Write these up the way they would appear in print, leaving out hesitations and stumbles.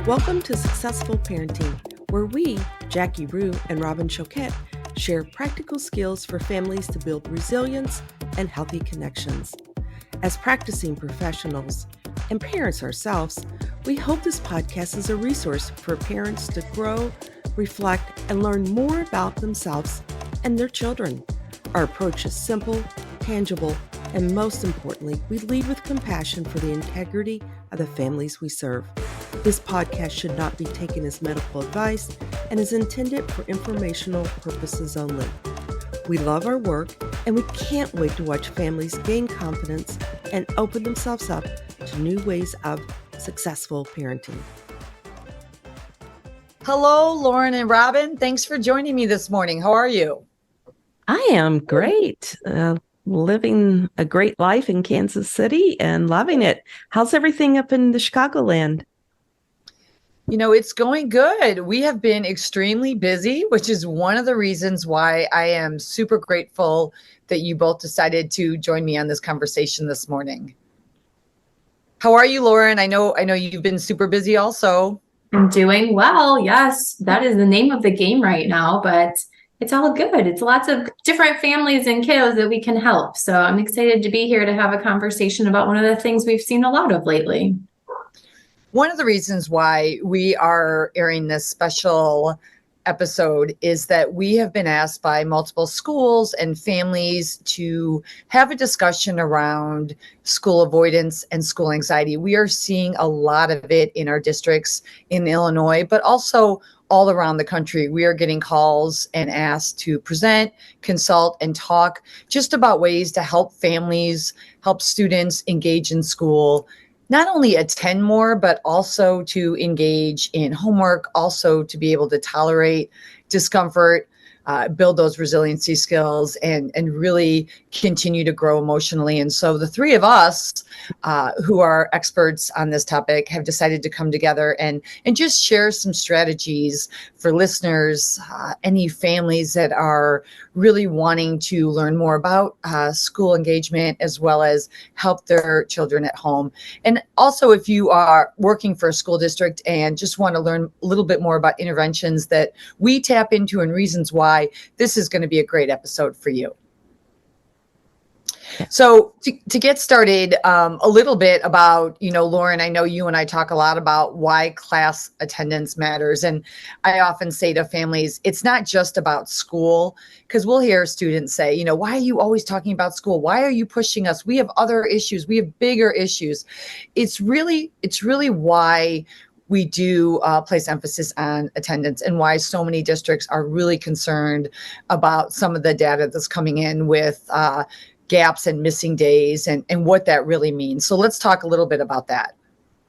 Welcome to Successful Parenting, where we, Jackie Rue and Robin Choquette, share practical skills for families to build resilience and healthy connections. As practicing professionals and parents ourselves, we hope this podcast is a resource for parents to grow, reflect, and learn more about themselves and their children. Our approach is simple, tangible, and most importantly, we lead with compassion for the integrity of the families we serve. This podcast should not be taken as medical advice and is intended for informational purposes only. We love our work, and we can't wait to watch families gain confidence and open themselves up to new ways of successful parenting. Hello, Lauren and Robin. Thanks for joining me this morning. How are you? I am great. Living a great life in Kansas City and loving it. How's everything up in the Chicagoland? You know, it's going good. We have been extremely busy, which is one of the reasons why I am super grateful that you both decided to join me on this conversation this morning. How are you, Lauren? I know you've been super busy also. I'm doing well. Yes, that is the name of the game right now, but it's all good. It's lots of different families and kiddos that we can help. So I'm excited to be here to have a conversation about one of the things we've seen a lot of lately. One of the reasons why we are airing this special episode is that we have been asked by multiple schools and families to have a discussion around school avoidance and school anxiety. We are seeing a lot of it in our districts in Illinois, but also all around the country. We are getting calls and asked to present, consult, and talk just about ways to help families, help students engage in school, not only attend more, but also to engage in homework, also to be able to tolerate discomfort, build those resiliency skills, and really continue to grow emotionally. And so the three of us who are experts on this topic have decided to come together and just share some strategies for listeners, any families that are really wanting to learn more about school engagement, as well as help their children at home. And also, if you are working for a school district and just want to learn a little bit more about interventions that we tap into and reasons why, this is going to be a great episode for you. So to get started, a little bit about, Lauren, I know you and I talk a lot about why class attendance matters. And I often say to families, it's not just about school, because we'll hear students say, why are you always talking about school? Why are you pushing us? We have other issues. We have bigger issues. It's really why we do place emphasis on attendance and why so many districts are really concerned about some of the data that's coming in with gaps and missing days and what that really means. So let's talk a little bit about that.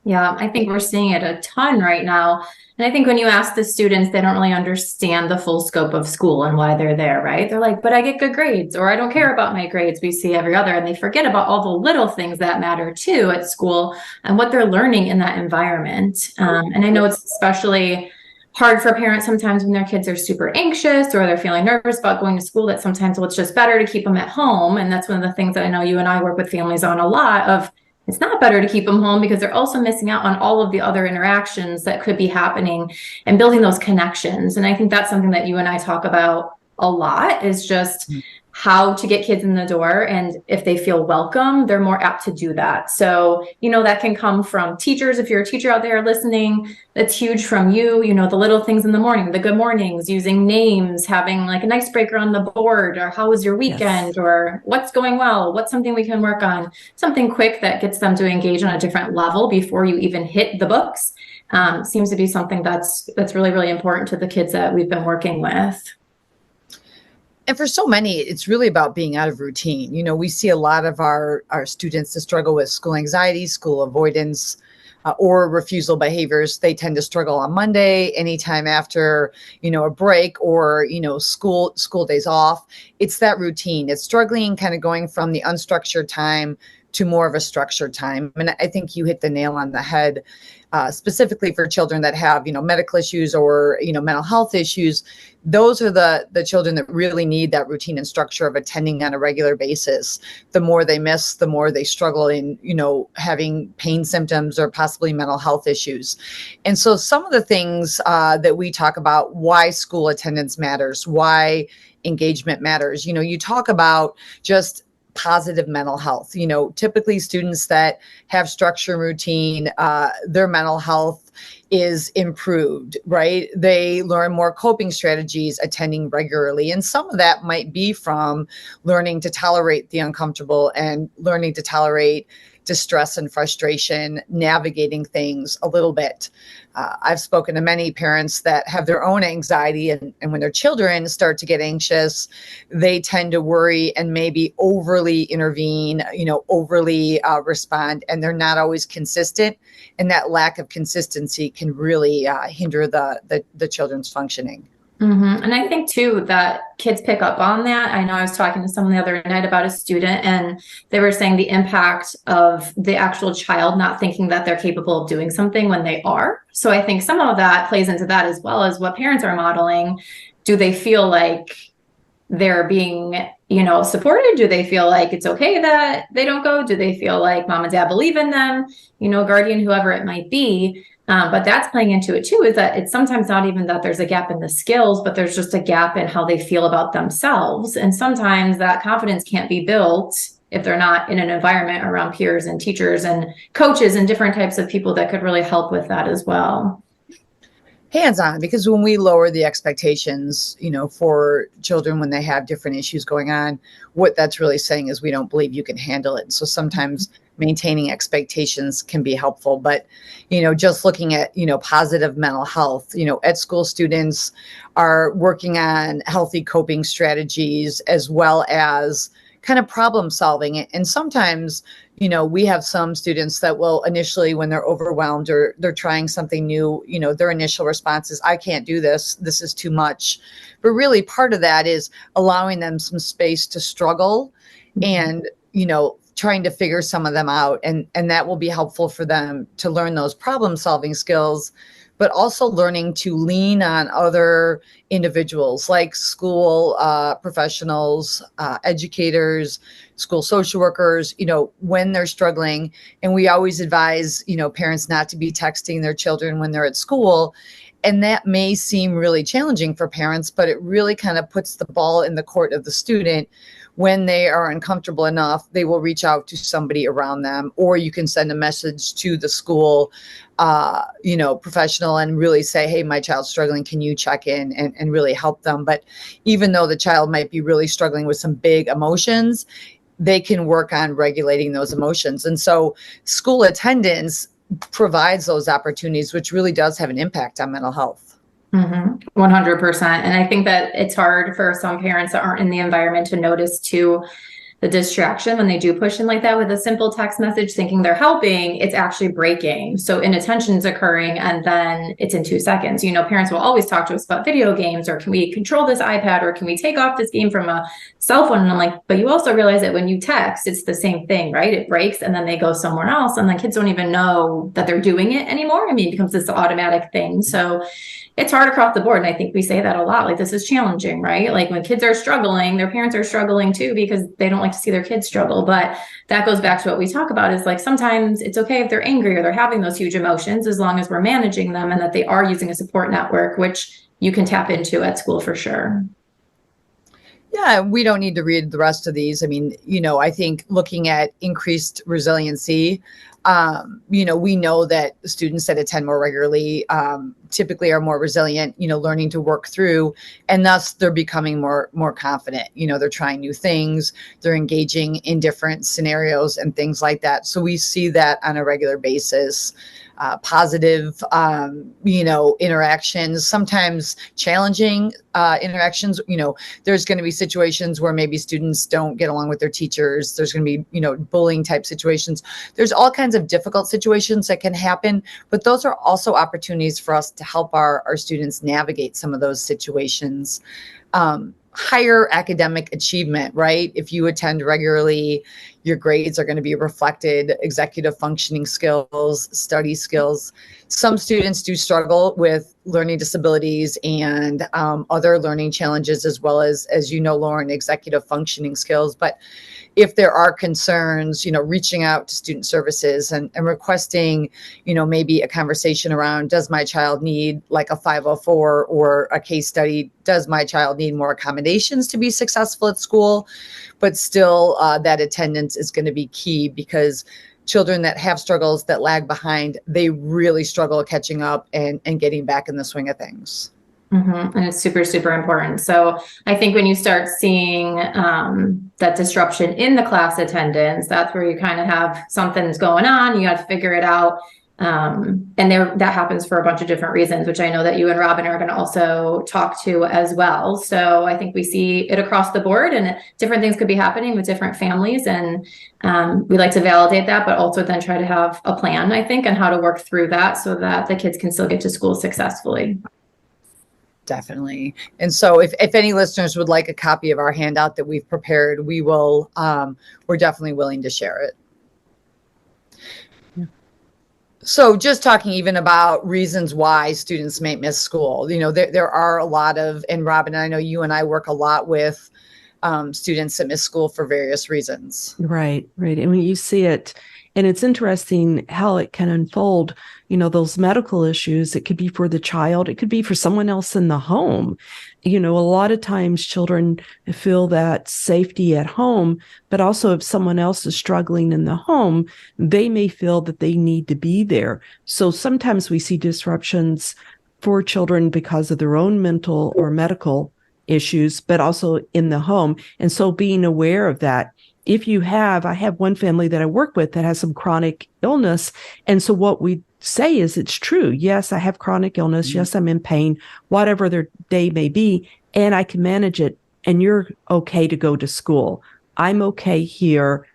Yeah, I think we're seeing it a ton right now. And I think when you ask the students, they don't really understand the full scope of school and why they're there, right? They're like, but I get good grades, or I don't care about my grades. We see every other, and they forget about all the little things that matter too at school and what they're learning in that environment. And I know it's especially hard for parents sometimes when their kids are super anxious or they're feeling nervous about going to school, that sometimes it's just better to keep them at home. And that's one of the things that I know you and I work with families on a lot of. It's not better to keep them home because they're also missing out on all of the other interactions that could be happening and building those connections. And I think that's something that you and I talk about a lot, is just how to get kids in the door. And if they feel welcome, they're more apt to do that. So, that can come from teachers. If you're a teacher out there listening, that's huge from you. The little things in the morning, the good mornings, using names, having like an icebreaker on the board, or how was your weekend, yes, or what's going well, what's something we can work on, something quick that gets them to engage on a different level before you even hit the books. Seems to be something that's really, really important to the kids that we've been working with. And for so many, it's really about being out of routine. We see a lot of our students that struggle with school anxiety, school avoidance, or refusal behaviors. They tend to struggle on Monday, anytime after, a break or, school days off. It's that routine. It's struggling kind of going from the unstructured time to more of a structured time. And I think you hit the nail on the head. specifically for children that have, medical issues or, mental health issues. Those are the children that really need that routine and structure of attending on a regular basis. The more they miss, the more they struggle in, having pain symptoms or possibly mental health issues. And so some of the things that we talk about, why school attendance matters, why engagement matters. You talk about just positive mental health. Typically students that have structure and routine, their mental health is improved, right? They learn more coping strategies attending regularly. And some of that might be from learning to tolerate the uncomfortable and learning to tolerate distress and frustration, navigating things a little bit. I've spoken to many parents that have their own anxiety, and when their children start to get anxious, they tend to worry and maybe overly intervene, overly respond, and they're not always consistent. And that lack of consistency can really hinder the children's functioning. Mm-hmm. And I think too that kids pick up on that. I know I was talking to someone the other night about a student, and they were saying the impact of the actual child not thinking that they're capable of doing something when they are. So I think some of that plays into that, as well as what parents are modeling. Do they feel like they're being, supported? Do they feel like it's okay that they don't go? Do they feel like mom and dad believe in them, guardian, whoever it might be? But that's playing into it too, is that it's sometimes not even that there's a gap in the skills, but there's just a gap in how they feel about themselves. And sometimes that confidence can't be built if they're not in an environment around peers and teachers and coaches and different types of people that could really help with that as well. Hands-on, because when we lower the expectations, for children when they have different issues going on, what that's really saying is we don't believe you can handle it. So sometimes maintaining expectations can be helpful, but just looking at positive mental health, at school students are working on healthy coping strategies as well as kind of problem solving. And sometimes we have some students that will initially, when they're overwhelmed or they're trying something new, their initial response is, I can't do this. This is too much. But really part of that is allowing them some space to struggle and, trying to figure some of them out. And that will be helpful for them to learn those problem solving skills, but also learning to lean on other individuals like school professionals, educators, school social workers, when they're struggling. And we always advise, parents not to be texting their children when they're at school. And that may seem really challenging for parents, but it really kind of puts the ball in the court of the student. When they are uncomfortable enough, they will reach out to somebody around them, or you can send a message to the school, professional and really say, hey, my child's struggling. Can you check in and really help them? But even though the child might be really struggling with some big emotions, they can work on regulating those emotions. And so school attendance provides those opportunities, which really does have an impact on mental health. 100%. And I think that it's hard for some parents that aren't in the environment to notice too the distraction when they do push in like that with a simple text message thinking they're helping. It's actually breaking. So inattention is occurring and then it's in 2 seconds. Parents will always talk to us about video games, or can we control this iPad, or can we take off this game from a cell phone? And I'm like, but you also realize that when you text, it's the same thing, right? It breaks and then they go somewhere else, and then kids don't even know that they're doing it anymore. I mean, it becomes this automatic thing. So it's hard across the board. And I think we say that a lot, like this is challenging, right? Like when kids are struggling, their parents are struggling too, because they don't like to see their kids struggle. But that goes back to what we talk about, is like sometimes it's okay if they're angry or they're having those huge emotions, as long as we're managing them and that they are using a support network, which you can tap into at school for sure. Yeah, we don't need to read the rest of these. I mean, I think looking at increased resiliency, we know that students that attend more regularly typically are more resilient, learning to work through, and thus they're becoming more confident. They're trying new things, they're engaging in different scenarios and things like that. So we see that on a regular basis. Positive, interactions, sometimes challenging interactions. There's going to be situations where maybe students don't get along with their teachers. There's going to be, bullying type situations. There's all kinds of difficult situations that can happen, but those are also opportunities for us to help our students navigate some of those situations. Higher academic achievement, right? If you attend regularly, Your grades are going to be reflected, executive functioning skills, study skills. Some students do struggle with learning disabilities and other learning challenges, as well as you know, Lauren, executive functioning skills. But if there are concerns, reaching out to student services and requesting, maybe a conversation around, does my child need like a 504 or a case study? Does my child need more accommodations to be successful at school? But still, that attendance is going to be key, because children that have struggles, that lag behind, they really struggle catching up and getting back in the swing of things. Mm-hmm. And it's super, super important. So I think when you start seeing that disruption in the class attendance, that's where you kind of have something's going on. You got to figure it out. And that happens for a bunch of different reasons, which I know that you and Robin are going to also talk to as well. So I think we see it across the board, and different things could be happening with different families. And we like to validate that, but also then try to have a plan, I think, on how to work through that so that the kids can still get to school successfully. Definitely. And so if any listeners would like a copy of our handout that we've prepared, we're definitely willing to share it. Yeah. So just talking even about reasons why students may miss school, there are a lot of, and Robin, I know you and I work a lot with students that miss school for various reasons. Right. And when you see it, and it's interesting how it can unfold, those medical issues. It could be for the child. It could be for someone else in the home. A lot of times children feel that safety at home, but also if someone else is struggling in the home, they may feel that they need to be there. So sometimes we see disruptions for children because of their own mental or medical issues, but also in the home. And so being aware of that. I have one family that I work with that has some chronic illness. And so what we say is it's true. Yes, I have chronic illness. Mm-hmm. Yes, I'm in pain, whatever their day may be, and I can manage it. And you're okay to go to school. I'm okay here.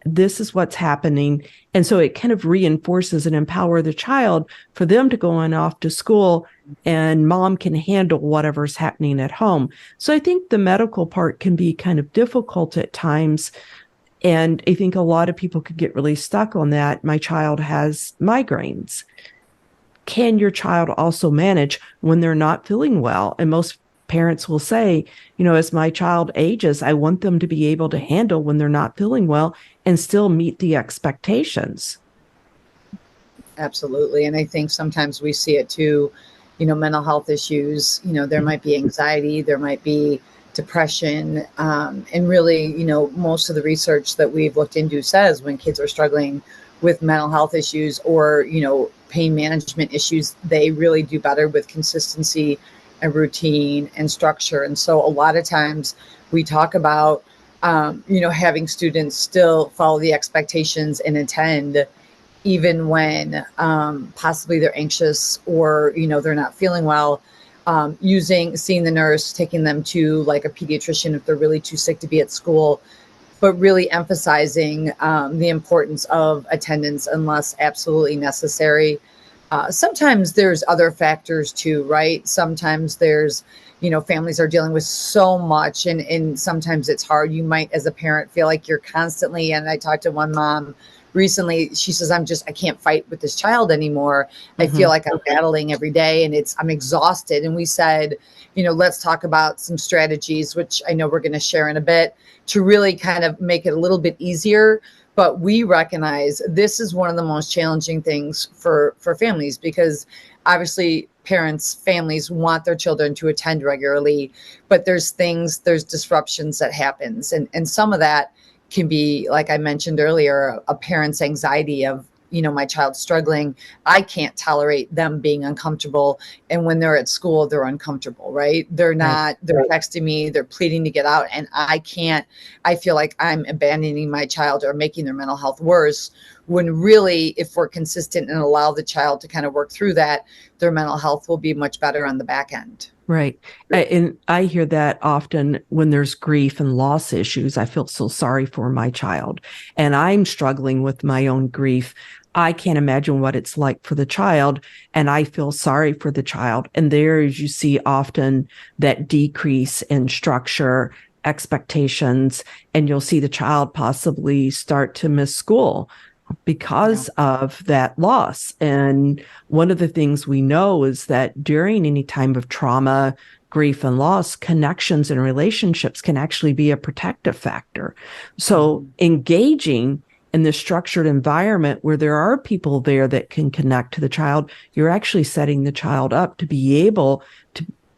This is what's happening. And so it kind of reinforces and empower the child for them to go on off to school, and mom can handle whatever's happening at home. So I think the medical part can be kind of difficult at times. And I think a lot of people could get really stuck on that. My child has migraines. Can your child also manage when they're not feeling well? And most parents will say, as my child ages, I want them to be able to handle when they're not feeling well and still meet the expectations. Absolutely. And I think sometimes we see it too, mental health issues, there might be anxiety, there might be depression. And really, most of the research that we've looked into says when kids are struggling with mental health issues or, pain management issues, they really do better with consistency and routine and structure. And so a lot of times we talk about, having students still follow the expectations and attend, even when possibly they're anxious or, they're not feeling well, seeing the nurse, taking them to like a pediatrician if they're really too sick to be at school, but really emphasizing the importance of attendance unless absolutely necessary. Sometimes there's other factors too, right? Sometimes there's, families are dealing with so much and sometimes it's hard. You might, as a parent, feel like you're constantly, and I talked to one mom recently, she says, I can't fight with this child anymore. I feel like I'm battling every day and I'm exhausted. And we said, let's talk about some strategies, which I know we're going to share in a bit, to really kind of make it a little bit easier. But we recognize this is one of the most challenging things for families, because obviously families want their children to attend regularly, but there's disruptions that happens. And some of that can be, like I mentioned earlier, a parent's anxiety of, my child's struggling. I can't tolerate them being uncomfortable. And when they're at school, they're uncomfortable, right? They're texting me, they're pleading to get out. And I feel like I'm abandoning my child or making their mental health worse, when really, if we're consistent and allow the child to kind of work through that, their mental health will be much better on the back end. Right. And I hear that often when there's grief and loss issues. I feel so sorry for my child, and I'm struggling with my own grief. I can't imagine what it's like for the child, and I feel sorry for the child. And there, as you see often, that decrease in structure expectations, and you'll see the child possibly start to miss school because of that loss. And one of the things we know is that during any time of trauma, grief, and loss, connections and relationships can actually be a protective factor. So engaging in this structured environment where there are people there that can connect to the child, you're actually setting the child up to be able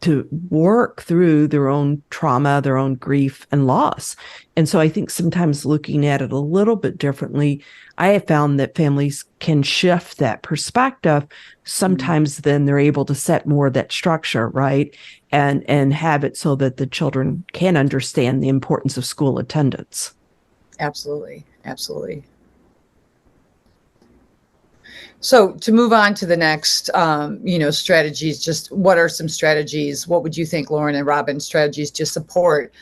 to work through their own trauma, their own grief and loss. And so I think sometimes looking at it a little bit differently, I have found that families can shift that perspective. Sometimes then they're able to set more of that structure, right? And have it so that the children can understand the importance of school attendance. Absolutely. Absolutely. So to move on to the next, strategies, just what are some strategies? What would you think, Lauren and Robin, strategies to support,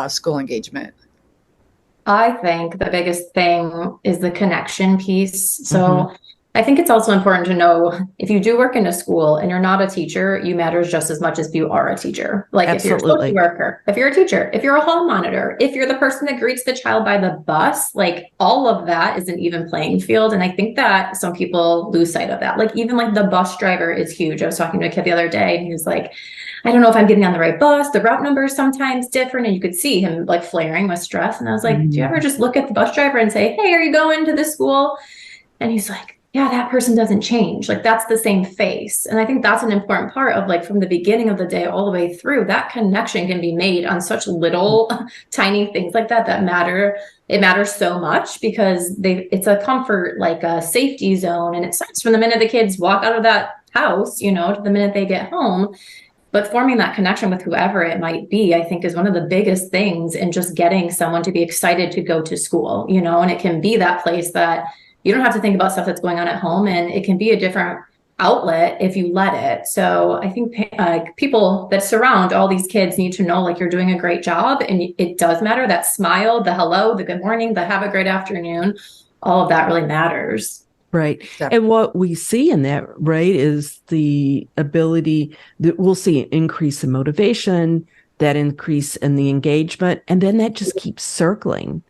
school engagement? I think the biggest thing is the connection piece. So I think it's also important to know if you do work in a school and you're not a teacher, you matter just as much as you are a teacher. Like if you're a social worker, if you're a teacher, if you're a hall monitor, if you're the person that greets the child by the bus, like all of that is an even playing field. And I think that some people lose sight of that. Like even like the bus driver is huge. I was talking to a kid the other day and he was like, I don't know if I'm getting on the right bus. The route number is sometimes different. And you could see him like flaring with stress. And I was like, do you ever just look at the bus driver and say, hey, are you going to this school? And he's like, yeah, that person doesn't change. Like that's the same face. And I think that's an important part of like from the beginning of the day all the way through, that connection can be made on such little tiny things like that matter. It matters so much because it's a comfort, like a safety zone. And it starts from the minute the kids walk out of that house, to the minute they get home. But forming that connection with whoever it might be, I think is one of the biggest things in just getting someone to be excited to go to school, and it can be that place that you don't have to think about stuff that's going on at home, and it can be a different outlet if you let it. So I think people that surround all these kids need to know like you're doing a great job, and it does matter. That smile, the hello, the good morning, the have a great afternoon, all of that really matters. Right. And what we see in that, right, is the ability that we'll see an increase in motivation, that increase in the engagement, and then that just keeps circling.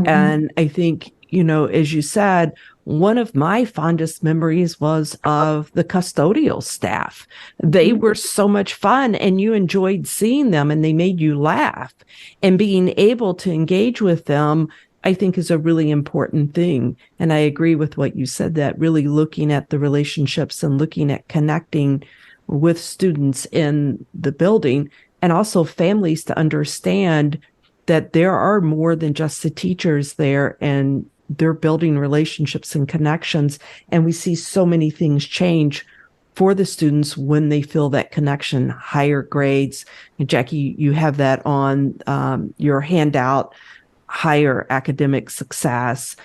And I think, as you said, one of my fondest memories was of the custodial staff. They were so much fun and you enjoyed seeing them and they made you laugh. And being able to engage with them, I think, is a really important thing. And I agree with what you said, that really looking at the relationships and looking at connecting with students in the building, and also families to understand that there are more than just the teachers there, and they're building relationships and connections. And we see so many things change for the students when they feel that connection, higher grades. And Jackie, you have that on your handout, higher academic success,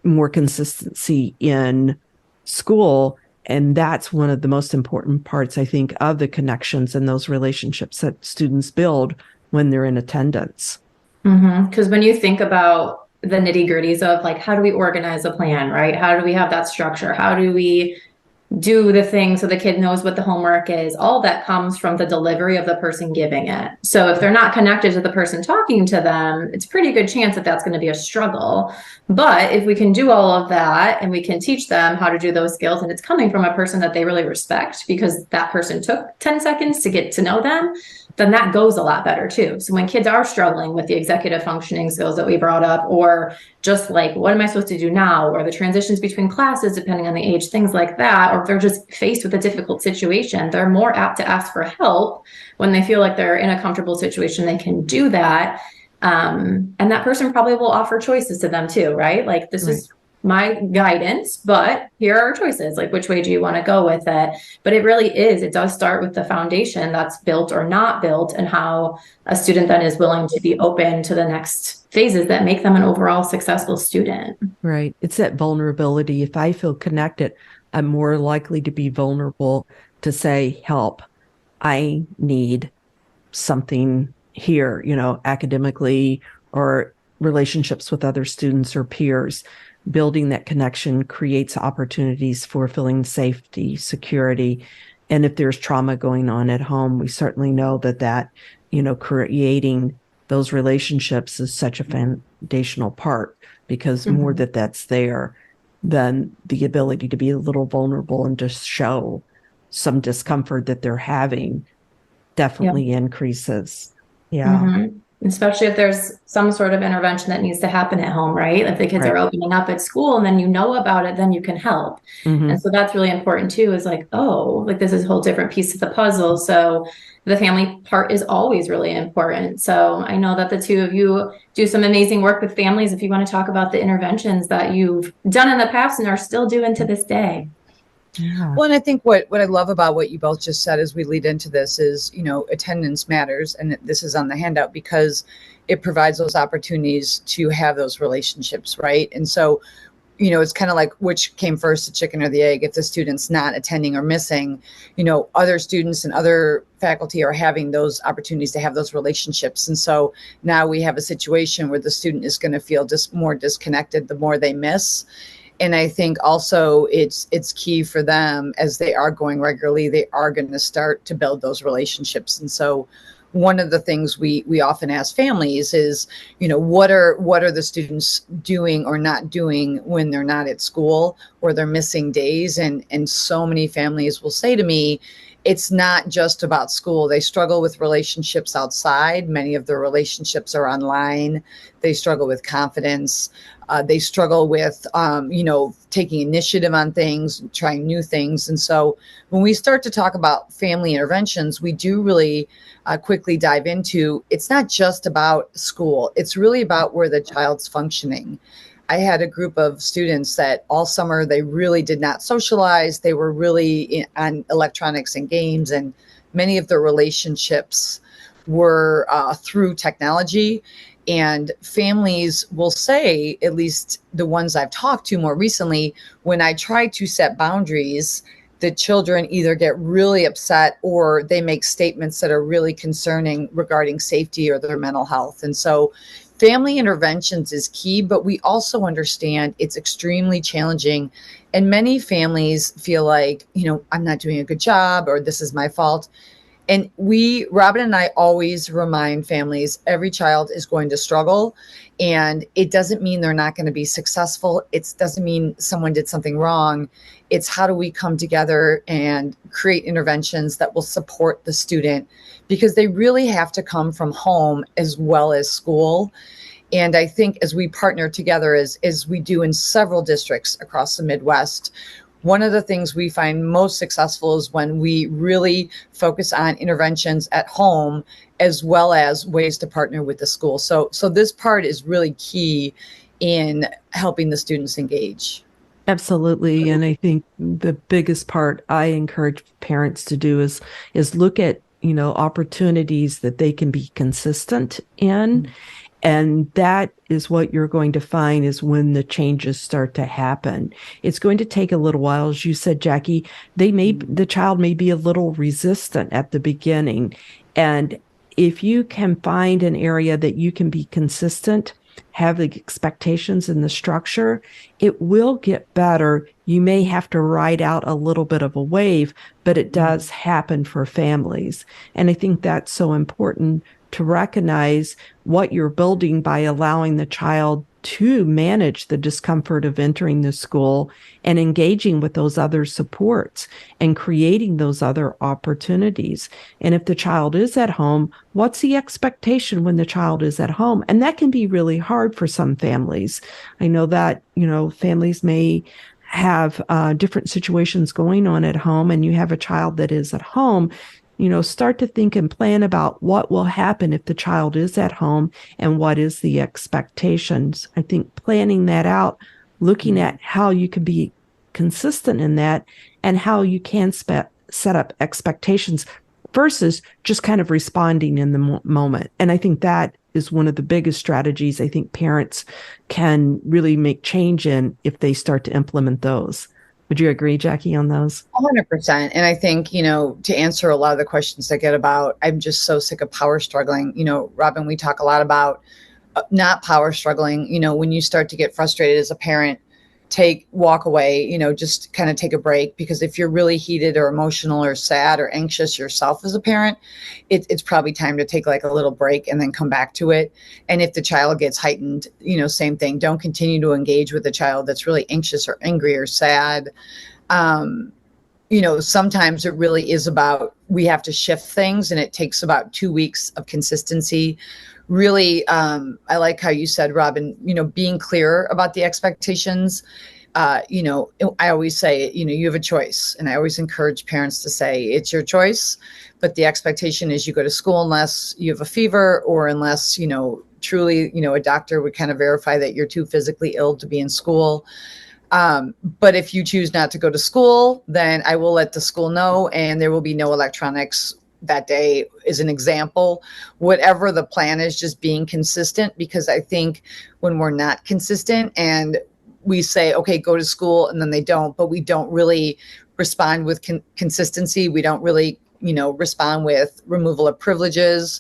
more consistency in school. And that's one of the most important parts, I think, of the connections and those relationships that students build when they're in attendance. Because when you think about the nitty gritties of like, how do we organize a plan, right? How do we have that structure? How do we do the thing so the kid knows what the homework is? All that comes from the delivery of the person giving it. So if they're not connected to the person talking to them, it's a pretty good chance that that's going to be a struggle. But if we can do all of that and we can teach them how to do those skills, and it's coming from a person that they really respect because that person took 10 seconds to get to know them, then that goes a lot better too. So when kids are struggling with the executive functioning skills that we brought up, or just like, what am I supposed to do now? Or the transitions between classes, depending on the age, things like that, or if they're just faced with a difficult situation, they're more apt to ask for help when they feel like they're in a comfortable situation, they can do that. And that person probably will offer choices to them too, right? Like, this is my guidance, but here are choices. Like, which way do you want to go with it? But it really is, it does start with the foundation that's built or not built, and how a student then is willing to be open to the next phases that make them an overall successful student. Right. It's that vulnerability. If I feel connected, I'm more likely to be vulnerable to say, help, I need something here, academically or relationships with other students or peers. Building that connection creates opportunities for feeling safety, security, And if there's trauma going on at home, we certainly know that, creating those relationships is such a foundational part, because more that's there, then the ability to be a little vulnerable and just show some discomfort that they're having definitely increases. Yeah. Especially if there's some sort of intervention that needs to happen at home, right? If the kids are opening up at school and then you know about it, then you can help. And so that's really important too, is like, oh, like this is a whole different piece of the puzzle. So the family part is always really important. So I know that the two of you do some amazing work with families. If you want to talk about the interventions that you've done in the past and are still doing to this day. Yeah. Well, and I think what I love about what you both just said as we lead into this is, attendance matters. And this is on the handout because it provides those opportunities to have those relationships, right? And so, it's kind of like which came first, the chicken or the egg. If the student's not attending or missing, other students and other faculty are having those opportunities to have those relationships. And so now we have a situation where the student is going to feel just more disconnected the more they miss. And I think also it's key for them as they are going regularly, they are going to start to build those relationships. And so one of the things we often ask families is, what are the students doing or not doing when they're not at school or they're missing days? And so many families will say to me, it's not just about school. They struggle with relationships outside. Many of their relationships are online. They struggle with confidence. They struggle with, taking initiative on things, trying new things. And so when we start to talk about family interventions, we do really quickly dive into, it's not just about school. It's really about where the child's functioning. I had a group of students that all summer, they really did not socialize. They were really on electronics and games, and many of their relationships were through technology. And families will say, at least the ones I've talked to more recently, when I try to set boundaries, the children either get really upset or they make statements that are really concerning regarding safety or their mental health. And so family interventions is key, but we also understand it's extremely challenging. And many families feel like, I'm not doing a good job or this is my fault. And Robin and I always remind families, every child is going to struggle, and it doesn't mean they're not going to be successful. It doesn't mean someone did something wrong. It's how do we come together and create interventions that will support the student, because they really have to come from home as well as school. And I think as we partner together, as we do in several districts across the Midwest, one of the things we find most successful is when we really focus on interventions at home as well as ways to partner with the school. So this part is really key in helping the students engage. Absolutely. And I think the biggest part I encourage parents to do is look at, opportunities that they can be consistent in. Mm-hmm. And that is what you're going to find is when the changes start to happen. It's going to take a little while. As you said, Jackie, the child may be a little resistant at the beginning. And if you can find an area that you can be consistent, have the expectations and the structure, it will get better. You may have to ride out a little bit of a wave, but it does happen for families. And I think that's so important to recognize what you're building by allowing the child to manage the discomfort of entering the school and engaging with those other supports and creating those other opportunities. And if the child is at home, what's the expectation when the child is at home? And that can be really hard for some families. I know that, families may have different situations going on at home, and you have a child that is at home. Start to think and plan about what will happen if the child is at home and what is the expectations. I think planning that out, looking at how you can be consistent in that and how you can set up expectations versus just kind of responding in the moment. And I think that is one of the biggest strategies I think parents can really make change in if they start to implement those. Would you agree, Jackie, on those? 100%. And I think, to answer a lot of the questions I get about, I'm just so sick of power struggling. Robin, we talk a lot about not power struggling. When you start to get frustrated as a parent, walk away, just kind of take a break, because if you're really heated or emotional or sad or anxious yourself as a parent, it's probably time to take like a little break and then come back to it. And if the child gets heightened, same thing. Don't continue to engage with a child that's really anxious or angry or sad. Sometimes it really is about, we have to shift things, and it takes about 2 weeks of consistency. Really, I like how you said, Robin, being clear about the expectations. I always say, you have a choice. And I always encourage parents to say, it's your choice, but the expectation is you go to school unless you have a fever, or unless, truly, a doctor would kind of verify that you're too physically ill to be in school. But if you choose not to go to school, then I will let the school know, and there will be no electronics that day, is an example. Whatever the plan is, just being consistent, because I think when we're not consistent and we say, okay, go to school, and then they don't, but we don't really respond with consistency. We don't really, respond with removal of privileges.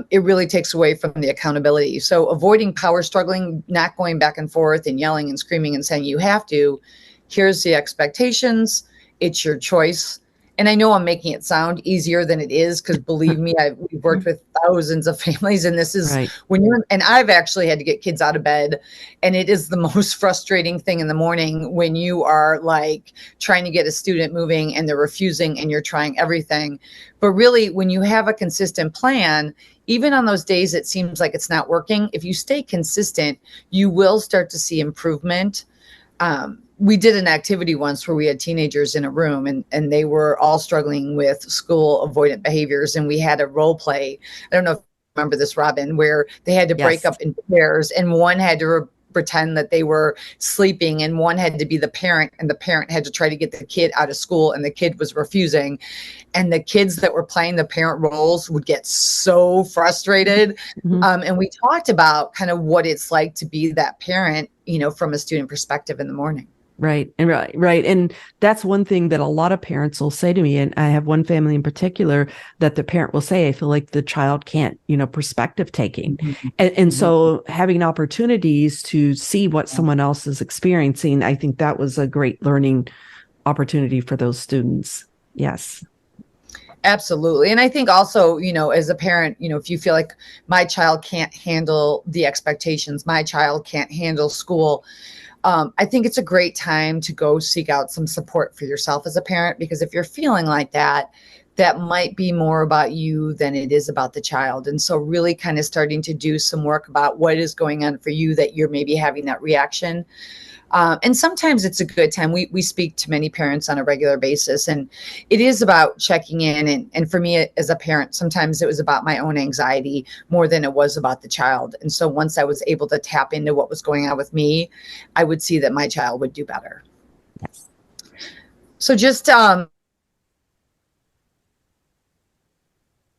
It really takes away from the accountability. So avoiding power struggling, not going back and forth and yelling and screaming and saying you have to. Here's the expectations. It's your choice. And I know I'm making it sound easier than it is, because believe me, we've worked with thousands of families, and this is when and I've actually had to get kids out of bed. And it is the most frustrating thing in the morning when you are like trying to get a student moving and they're refusing and you're trying everything. But really, when you have a consistent plan, even on those days it seems like it's not working, if you stay consistent, you will start to see improvement. We did an activity once where we had teenagers in a room, and they were all struggling with school avoidant behaviors. And we had a role play. I don't know if you remember this, Robin, where they had to break up in pairs, and one had to pretend that they were sleeping, and one had to be the parent, and the parent had to try to get the kid out of school, and the kid was refusing. And the kids that were playing the parent roles would get so frustrated. And we talked about kind of what it's like to be that parent, from a student perspective in the morning. Right. And that's one thing that a lot of parents will say to me. And I have one family in particular that the parent will say, I feel like the child can't, perspective taking. And so having opportunities to see what someone else is experiencing, I think that was a great learning opportunity for those students. Yes. Absolutely. And I think also, as a parent, if you feel like my child can't handle the expectations, my child can't handle school, I think it's a great time to go seek out some support for yourself as a parent, because if you're feeling like that, that might be more about you than it is about the child. And so really kind of starting to do some work about what is going on for you that you're maybe having that reaction. And sometimes it's a good time. We speak to many parents on a regular basis, and it is about checking in. And for me as a parent, sometimes it was about my own anxiety more than it was about the child. And so once I was able to tap into what was going on with me, I would see that my child would do better. Yes. So just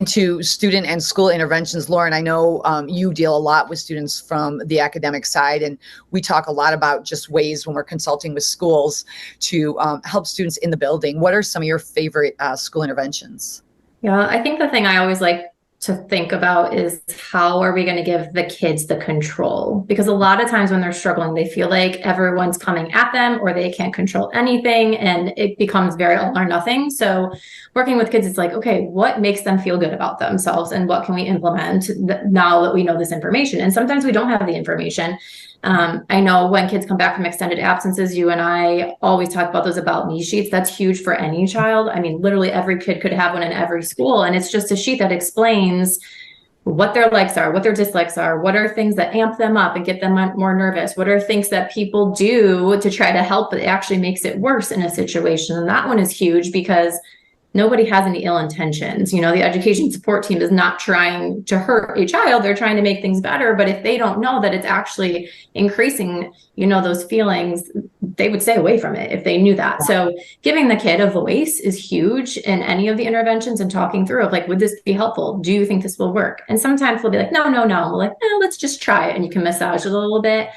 to student and school interventions, Lauren, I know you deal a lot with students from the academic side, and we talk a lot about just ways when we're consulting with schools to help students in the building. What are some of your favorite school interventions? Yeah, I think the thing I always like to think about is, how are we going to give the kids the control? Because a lot of times when they're struggling, they feel like everyone's coming at them, or they can't control anything, and it becomes very all or nothing. So working with kids, it's like, okay, what makes them feel good about themselves, and what can we implement now that we know this information? And sometimes we don't have the information. I know when kids come back from extended absences, you and I always talk about those about me sheets. That's huge for any child. I mean, literally every kid could have one in every school. And it's just a sheet that explains what their likes are, what their dislikes are, what are things that amp them up and get them more nervous, what are things that people do to try to help, but it actually makes it worse in a situation. And that one is huge, because nobody has any ill intentions. The education support team is not trying to hurt a child. They're trying to make things better. But if they don't know that it's actually increasing, those feelings, they would stay away from it if they knew that. So giving the kid a voice is huge in any of the interventions, and talking through of like, would this be helpful? Do you think this will work? And sometimes we'll be like, no. We're like, let's just try it. And you can massage it a little bit.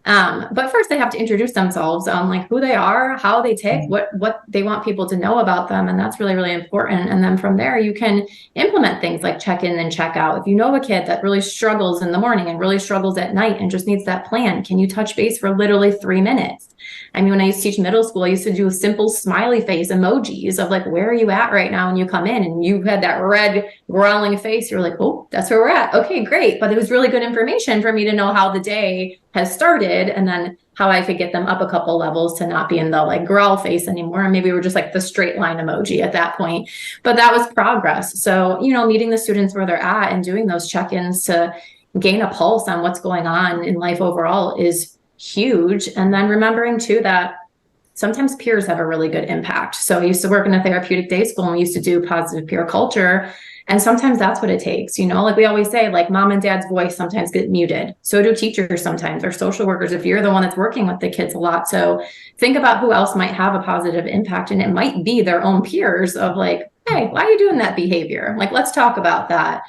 But first they have to introduce themselves on like who they are, how they tick, what they want people to know about them. And that's really, really important. And then from there, you can implement things like check in and check out. If you know a kid that really struggles in the morning and really struggles at night and just needs that plan, can you touch base for literally 3 minutes? I mean, when I used to teach middle school, I used to do simple smiley face emojis of like, where are you at right now? When you come in and you had that red growling face, you're like, oh, that's where we're at. Okay, great. But it was really good information for me to know how the day has started and then how I could get them up a couple levels to not be in the like growl face anymore. And maybe we're just like the straight line emoji at that point. But that was progress. So, meeting the students where they're at and doing those check-ins to gain a pulse on what's going on in life overall is huge. And then remembering too that sometimes peers have a really good impact. So I used to work in a therapeutic day school and we used to do positive peer culture. And sometimes that's what it takes, like we always say, like mom and dad's voice sometimes get muted. So do teachers sometimes, or social workers, if you're the one that's working with the kids a lot. So think about who else might have a positive impact. And it might be their own peers of like, hey, why are you doing that behavior? Like, let's talk about that.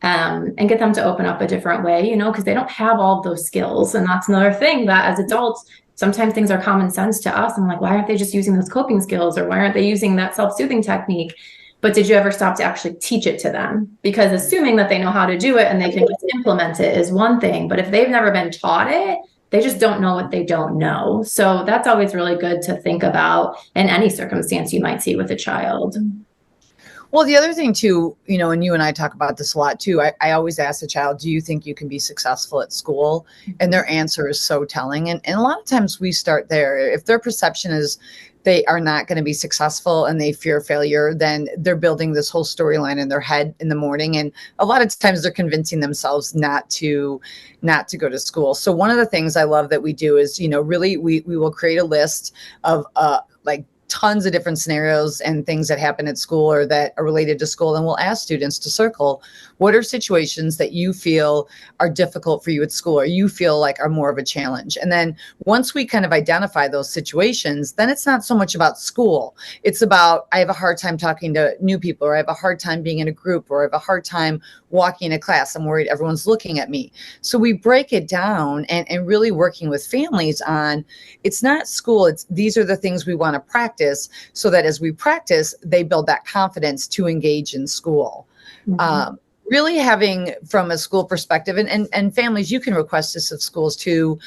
And get them to open up a different way, because they don't have all of those skills. And that's another thing that as adults, sometimes things are common sense to us. I'm like, why aren't they just using those coping skills? Or why aren't they using that self-soothing technique? But did you ever stop to actually teach it to them? Because assuming that they know how to do it and they can just implement it is one thing. But if they've never been taught it, they just don't know what they don't know. So that's always really good to think about in any circumstance you might see with a child. Well, the other thing too, and you and I talk about this a lot too, I always ask the child, do you think you can be successful at school? And their answer is so telling. And a lot of times we start there. If their perception is they are not going to be successful and they fear failure, then they're building this whole storyline in their head in the morning. And a lot of times they're convincing themselves not to go to school. So one of the things I love that we do is, really we will create a list of like tons of different scenarios and things that happen at school or that are related to school. And we'll ask students to circle, what are situations that you feel are difficult for you at school or you feel like are more of a challenge? And then once we kind of identify those situations, then it's not so much about school. It's about, I have a hard time talking to new people, or I have a hard time being in a group, or I have a hard time walking in class. I'm worried everyone's looking at me. So we break it down and really working with families on, it's not school. These are the things we want to practice so that as we practice, they build that confidence to engage in school. Mm-hmm. Really having from a school perspective and families, you can request this of schools too,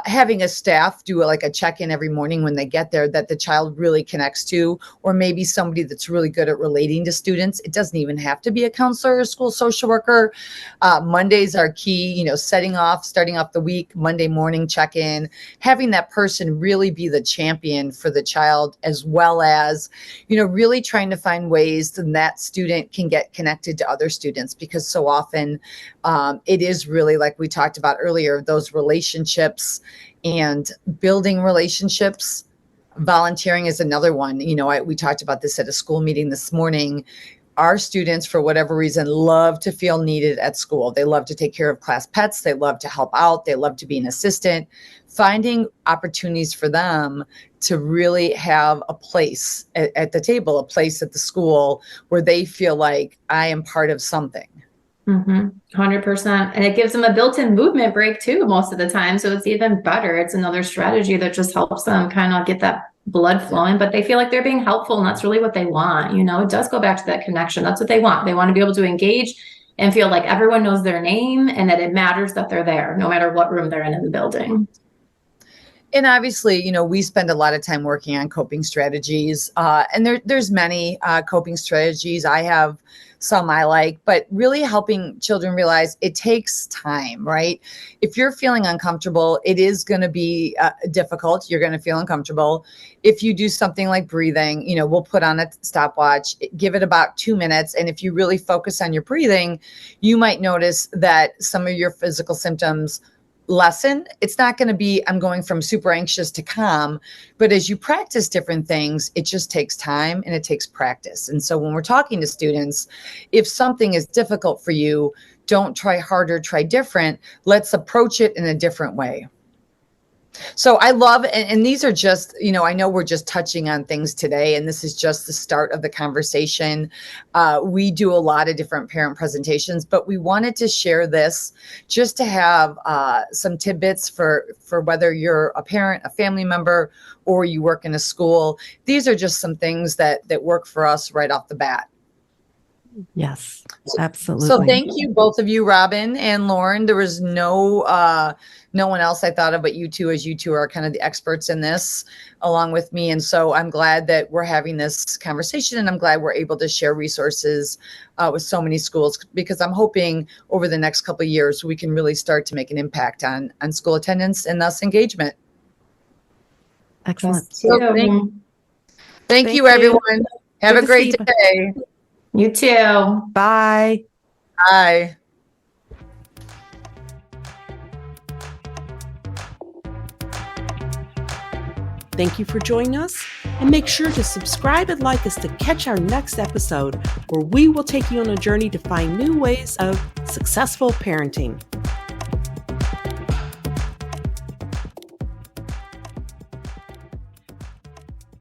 having a staff do like a check-in every morning when they get there that the child really connects to, or maybe somebody that's really good at relating to students. It doesn't even have to be a counselor or a school social worker. Mondays are key, starting off the week, Monday morning check-in, having that person really be the champion for the child, as well as, really trying to find ways that student can get connected to other students. Because so often it is really, like we talked about earlier, those relationships and building relationships. Volunteering is another one. We talked about this at a school meeting this morning. Our students, for whatever reason, love to feel needed at school. They love to take care of class pets. They love to help out. They love to be an assistant. Finding opportunities for them to really have a place at the table, a place at the school where they feel like I am part of something. 100%. And it gives them a built-in movement break too, most of the time. So it's even better. It's another strategy that just helps them kind of get that blood flowing, but they feel like they're being helpful. And that's really what they want. It does go back to that connection. That's what they want. They want to be able to engage and feel like everyone knows their name and that it matters that they're there, no matter what room they're in the building. And obviously, we spend a lot of time working on coping strategies, and there's many coping strategies. I have some I like, but really helping children realize it takes time, right? If you're feeling uncomfortable, it is going to be difficult. You're going to feel uncomfortable. If you do something like breathing, we'll put on a stopwatch, give it about 2 minutes. And if you really focus on your breathing, you might notice that some of your physical symptoms lessen. It's not going to be, I'm going from super anxious to calm, but as you practice different things, it just takes time and it takes practice. And so when we're talking to students, if something is difficult for you, don't try harder, try different. Let's approach it in a different way. So I love, and these are just, I know we're just touching on things today, and this is just the start of the conversation. We do a lot of different parent presentations, but we wanted to share this just to have some tidbits for whether you're a parent, a family member, or you work in a school. These are just some things that work for us right off the bat. Yes, absolutely. So thank you, both of you, Robin and Lauren. There was no one else I thought of but you two, as you two are kind of the experts in this along with me. And so I'm glad that we're having this conversation, and I'm glad we're able to share resources with so many schools, because I'm hoping over the next couple of years we can really start to make an impact on school attendance and thus engagement. Excellent. So thank you, everyone. Have a great day. You too. Bye. Bye. Thank you for joining us, and make sure to subscribe and like us to catch our next episode, where we will take you on a journey to find new ways of successful parenting.